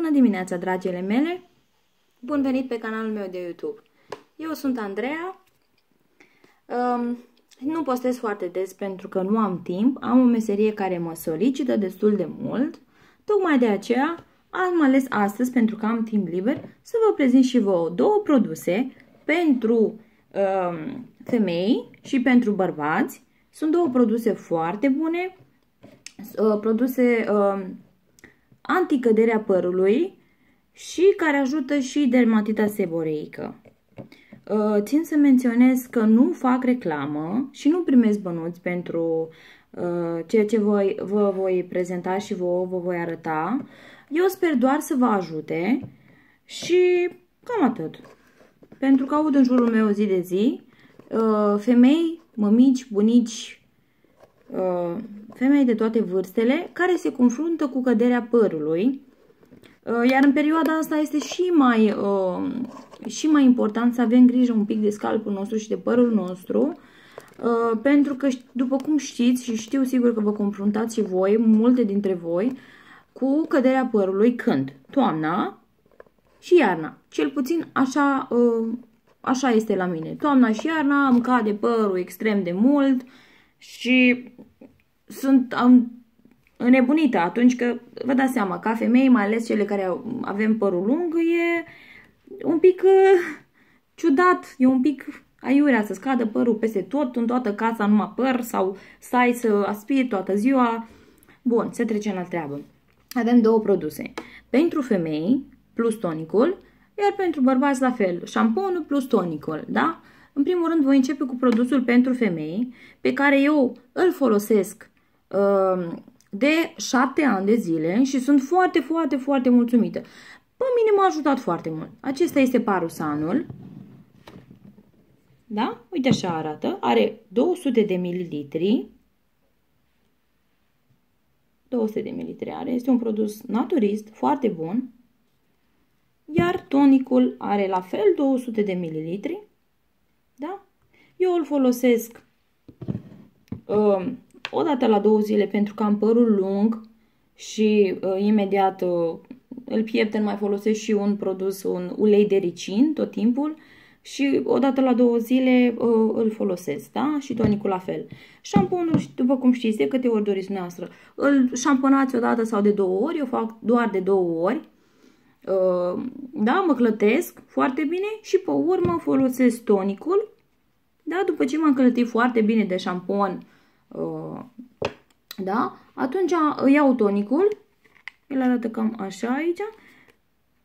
Bună dimineața, dragile mele! Bun venit pe canalul meu de YouTube. Eu sunt Andreea. Nu postez foarte des pentru că nu am timp. Am o meserie care mă solicită destul de mult. Tocmai de aceea am ales astăzi, pentru că am timp liber, să vă prezint și vouă două produse pentru femei și pentru bărbați. Sunt două produse foarte bune, produse anticăderea părului și care ajută și dermatita seboreică. Țin să menționez că nu fac reclamă și nu primesc bănuți pentru ceea ce vă voi prezenta și vă voi arăta. Eu sper doar să vă ajute și cam atât. Pentru că aud în jurul meu zi de zi femei, mămici, bunici, femei de toate vârstele care se confruntă cu căderea părului, iar în perioada asta este și mai important să avem grijă un pic de scalpul nostru și de părul nostru, pentru că, după cum știți și știu sigur că vă confruntați și voi, multe dintre voi, cu căderea părului când? Toamna și iarna. Cel puțin așa este la mine. Toamna și iarna îmi cade părul extrem de mult și sunt înnebunită atunci că, vă dați seama, ca femei, mai ales cele care avem părul lung, e un pic ciudat, e un pic aiurea să scadă părul peste tot, în toată casa numai păr, sau stai să aspiri toată ziua. Bun, se trece la treabă. Avem două produse. Pentru femei plus tonicul, iar pentru bărbați la fel, șamponul plus tonicul, da? În primul rând voi începe cu produsul pentru femei, pe care eu îl folosesc de 7 ani de zile și sunt foarte mulțumită. Pe mine m-a ajutat foarte mult. Acesta este Parusanul. Da? Uite așa arată. Are 200 de mililitri. 200 de mililitri are. Este un produs naturist, foarte bun. Iar tonicul are la fel 200 de mililitri. Da? Eu îl folosesc o dată la 2 zile pentru că am părul lung și imediat îl pieptăn, mai folosesc și un produs, un ulei de ricin tot timpul și o dată la 2 zile îl folosesc, da? Și tonicul la fel. Șamponul, după cum știți, de câte ori doriți noastră, îl șamponați o dată sau de 2 ori, eu fac doar de 2 ori. Da, mă clătesc foarte bine și pe urmă folosesc tonicul. Da, după ce m-am clătit foarte bine de șampon, da, atunci iau tonicul, el arată cam așa aici,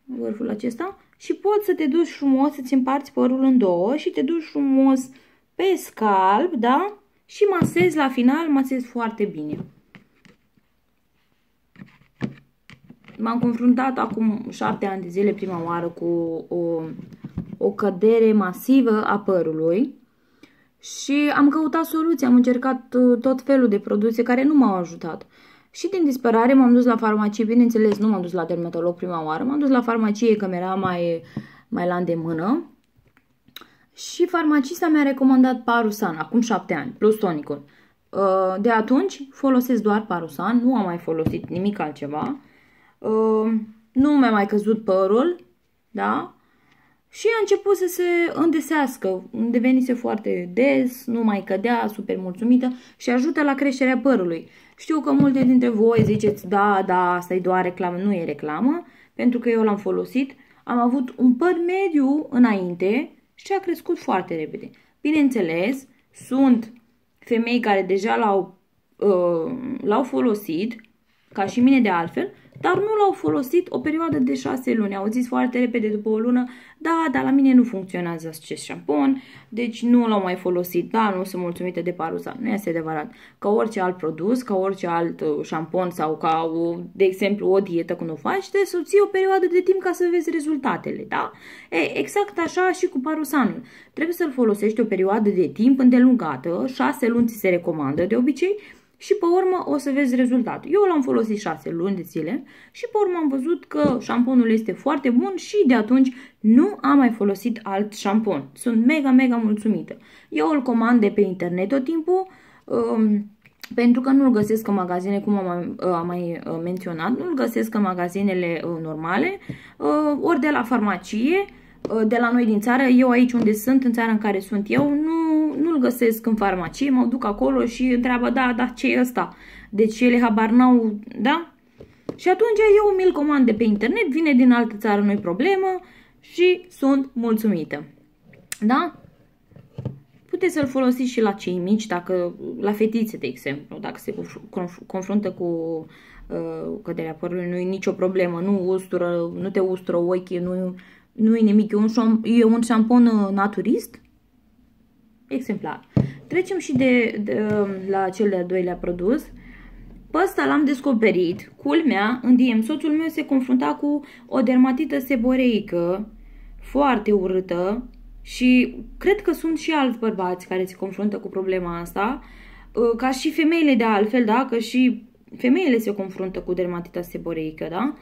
vârful acesta, și poți să te duci frumos, să-ți împarți părul în două și te duci frumos pe scalp, da, și masezi la final, masezi foarte bine. M-am confruntat acum 7 ani de zile prima oară cu o cădere masivă a părului și am căutat soluții, am încercat tot felul de produse care nu m-au ajutat. Și din disperare m-am dus la farmacie, bineînțeles nu m-am dus la dermatolog prima oară, m-am dus la farmacie că mi-era mai la îndemână și farmacista mi-a recomandat Parusan, acum 7 ani, plus tonicul. De atunci folosesc doar Parusan, nu am mai folosit nimic altceva. Nu mi-a mai căzut părul, da? Și a început să se îndesească, devenise foarte des, nu mai cădea, super mulțumită și ajută la creșterea părului. Știu că multe dintre voi ziceți, da, asta e doar reclamă, nu e reclamă, pentru că eu l-am folosit. Am avut un păr mediu înainte și a crescut foarte repede. Bineînțeles, sunt femei care deja l-au folosit, ca și mine de altfel, dar nu l-au folosit o perioadă de 6 luni. Au zis foarte repede după o lună, da, dar la mine nu funcționează acest șampon, deci nu l-au mai folosit, da, nu sunt mulțumită de Parusan. Nu este adevărat. Ca orice alt produs, ca orice alt șampon sau ca, de exemplu, o dietă când o faci, trebuie să ții o perioadă de timp ca să vezi rezultatele, da? Exact așa și cu Parusanul. Trebuie să-l folosești o perioadă de timp îndelungată, 6 luni ți se recomandă de obicei, și pe urmă o să vezi rezultatul. Eu l-am folosit 6 luni de zile și pe urmă am văzut că șamponul este foarte bun și de atunci nu am mai folosit alt șampon. Sunt mega mulțumită. Eu îl comand de pe internet tot timpul. pentru că nu-l găsesc în magazine, cum am mai menționat, nu-l găsesc în magazinele normale, ori de la farmacie, de la noi din țară. Eu aici unde sunt, în țara în care sunt eu, nu-l găsesc în farmacie, mă duc acolo și întreabă, da, ce e ăsta? Deci ele habar n-au, da? Și atunci eu mi-l comand de pe internet, vine din altă țară, nu-i problemă și sunt mulțumită. Da? Puteți să-l folosiți și la cei mici, dacă, la fetițe, de exemplu, dacă se confruntă cu căderea părului, nu e nicio problemă, nu te ustură ochii, nu e nimic, e un șampon naturist, exemplar. Trecem și la cel de-al doilea produs. Pe ăsta l-am descoperit, culmea, în DM. Soțul meu se confrunta cu o dermatită seboreică foarte urâtă și cred că sunt și alți bărbați care se confruntă cu problema asta, ca și femeile de altfel, da? Că și femeile se confruntă cu dermatita seboreică, da?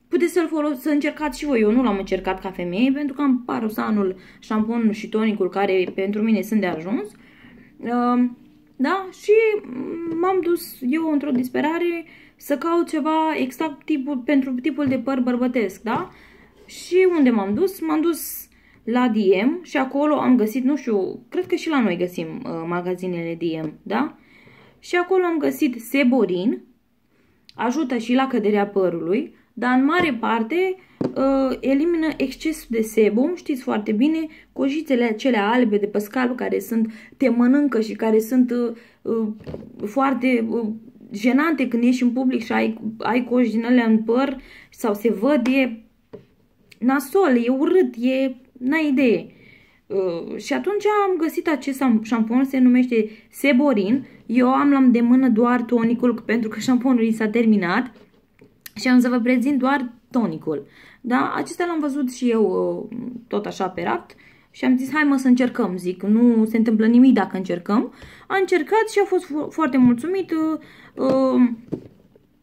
Puteți să încercați și voi. Eu nu l-am încercat ca femeie pentru că am Parusanul, șamponul și tonicul care pentru mine sunt de ajuns. Da? Și m-am dus eu într-o disperare să caut ceva exact pentru tipul de păr bărbătesc, da? Și unde m-am dus? M-am dus la DM și acolo am găsit, nu știu, cred că și la noi găsim magazinele DM, da? Și acolo am găsit Seborin, ajută și la căderea părului, dar în mare parte elimină exces de sebum. Știți foarte bine, cojițele acelea albe de pe scalp care te mănâncă și care sunt foarte jenante când ieși în public și ai coji din alea în păr sau se văd, e nasol, e urât, n-ai idee. Și atunci am găsit acest șampon, se numește Seborin. Eu am la îndemână doar tonicul pentru că șamponul s-a terminat și am să vă prezint doar tonicul. Da? Acesta l-am văzut și eu tot așa pe raft și am zis hai mă să încercăm, zic, nu se întâmplă nimic dacă încercăm. Am încercat și a fost foarte mulțumit.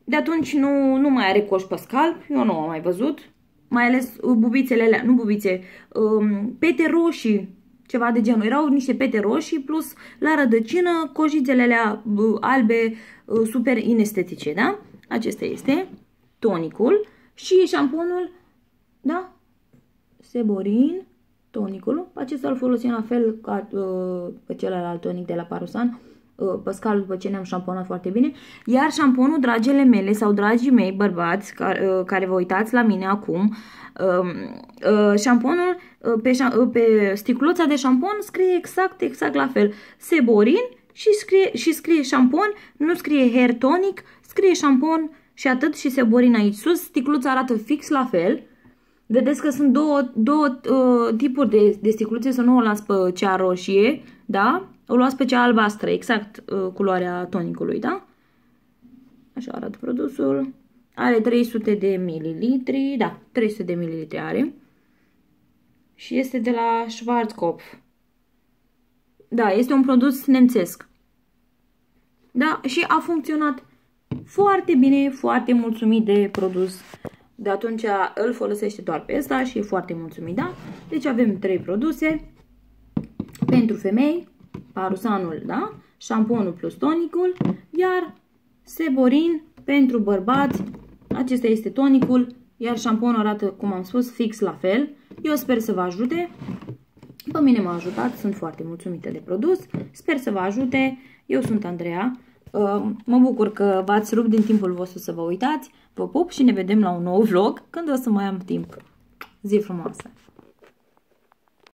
De atunci nu mai are coș pe scalp, eu nu am mai văzut. Mai ales bubițele alea, nu bubițe, pete roșii, ceva de genul. Erau niște pete roșii plus la rădăcină cojițele alea albe super inestetice, da? Acesta este tonicul și șamponul, da? Seborin, tonicul. Acesta îl folosim la fel ca pe celălalt tonic de la Parusan. Pe scalp după ce ne-am șamponat foarte bine. Iar șamponul, dragele mele sau dragii mei bărbați care vă uitați la mine acum, șamponul pe sticluța de șampon scrie exact la fel Seborin și scrie șampon, nu scrie hair tonic, scrie șampon și atât și Seborin aici sus. Sticluța arată fix la fel. Vedeți că sunt două tipuri de sticluțe, să nu o las pe cea roșie, da? O luați pe cea albastră, exact culoarea tonicului, da? Așa arată produsul. Are 300 de mililitri, da, 300 de mililitri are. Și este de la Schwarzkopf. Da, este un produs nemțesc. Da, și a funcționat foarte bine, foarte mulțumit de produs. De atunci îl folosește doar pe ăsta și e foarte mulțumit, da? Deci avem 3 produse pentru femei, Parusanul, da? Șamponul plus tonicul, iar Seborin pentru bărbați. Acesta este tonicul, iar șamponul arată, cum am spus, fix la fel. Eu sper să vă ajute. Pe mine m-a ajutat, sunt foarte mulțumită de produs. Sper să vă ajute. Eu sunt Andreea. Mă bucur că v-ați rupt din timpul vostru să vă uitați. Vă pup și ne vedem la un nou vlog când o să mai am timp. Zi frumoasă!